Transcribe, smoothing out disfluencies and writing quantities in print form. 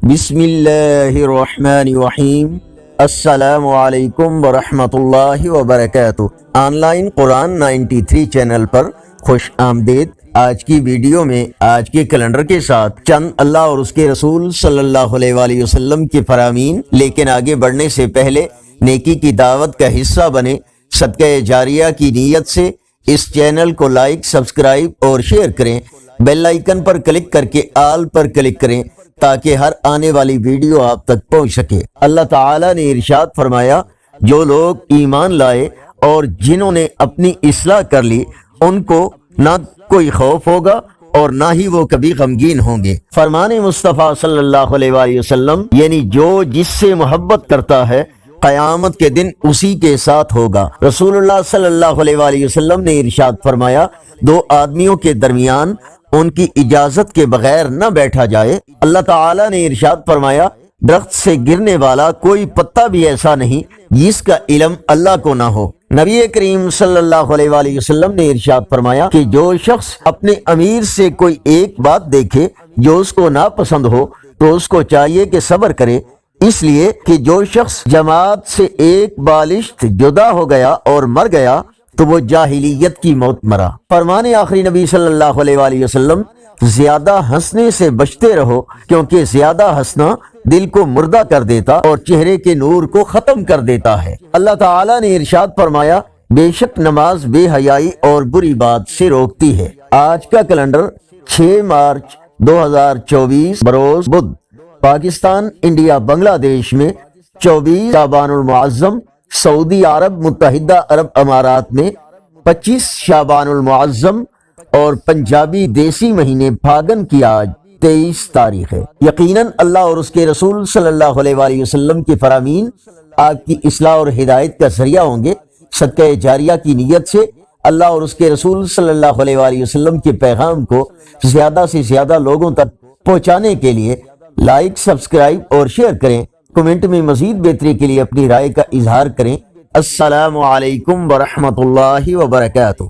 بسم اللہ الرحمن الرحیم۔ السلام علیکم ورحمۃ اللہ وبرکاتہ۔ آن لائن قرآن 93 چینل پر خوش آمدید۔ آج کی ویڈیو میں آج کے کیلنڈر کے ساتھ چند اللہ اور اس کے رسول صلی اللہ علیہ وآلہ وسلم کے فرامین، لیکن آگے بڑھنے سے پہلے نیکی کی دعوت کا حصہ بنے صدقہ جاریہ کی نیت سے اس چینل کو لائک، سبسکرائب اور شیئر کریں۔ بیل آئیکن پر کلک کر کے آل پر کلک کریں تاکہ ہر آنے والی ویڈیو آپ تک پہنچ سکے۔ اللہ تعالیٰ نے ارشاد فرمایا، جو لوگ ایمان لائے اور جنہوں نے اپنی اصلاح کر لی، ان کو نہ کوئی خوف ہوگا اور نہ ہی وہ کبھی غمگین ہوں گے۔ فرمان مصطفیٰ صلی اللہ علیہ وآلہ وسلم، یعنی جو جس سے محبت کرتا ہے قیامت کے دن اسی کے ساتھ ہوگا۔ رسول اللہ صلی اللہ علیہ وآلہ وسلم نے ارشاد فرمایا، دو آدمیوں کے درمیان ان کی اجازت کے بغیر نہ بیٹھا جائے۔ اللہ تعالیٰ نے ارشاد فرمایا، درخت سے گرنے والا کوئی پتا بھی ایسا نہیں جس کا علم اللہ کو نہ ہو۔ نبی کریم صلی اللہ علیہ وآلہ وسلم نے ارشاد فرمایا کہ جو شخص اپنے امیر سے کوئی ایک بات دیکھے جو اس کو ناپسند ہو تو اس کو چاہیے کہ صبر کرے، اس لیے کہ جو شخص جماعت سے ایک بالشت جدا ہو گیا اور مر گیا تو وہ جاہلیت کی موت مرا۔ فرمان آخری نبی صلی اللہ علیہ وآلہ وسلم، زیادہ ہنسنے سے بچتے رہو کیونکہ زیادہ ہنسنا دل کو مردہ کر دیتا اور چہرے کے نور کو ختم کر دیتا ہے۔ اللہ تعالیٰ نے ارشاد فرمایا، بے شک نماز بے حیائی اور بری بات سے روکتی ہے۔ آج کا کیلنڈر 6 مارچ 2024 بروز بدھ، پاکستان، انڈیا، بنگلہ دیش میں 24 شعبان المعظم، سعودی عرب متحدہ عرب امارات میں 25 شعبان المعظم اور پنجابی دیسی مہینے پھاگن کی آج 23 تاریخ ہے۔ یقیناً اللہ اور اس کے رسول صلی اللہ علیہ وآلہ وسلم کے فرامین آپ کی اصلاح اور ہدایت کا ذریعہ ہوں گے۔ صدقہ جاریہ کی نیت سے اللہ اور اس کے رسول صلی اللہ علیہ وآلہ وسلم کے پیغام کو زیادہ سے زیادہ لوگوں تک پہنچانے کے لیے لائک، سبسکرائب اور شیئر کریں۔ کمنٹ میں مزید بہتری کے لیے اپنی رائے کا اظہار کریں۔ السلام علیکم ورحمۃ اللہ وبرکاتہ۔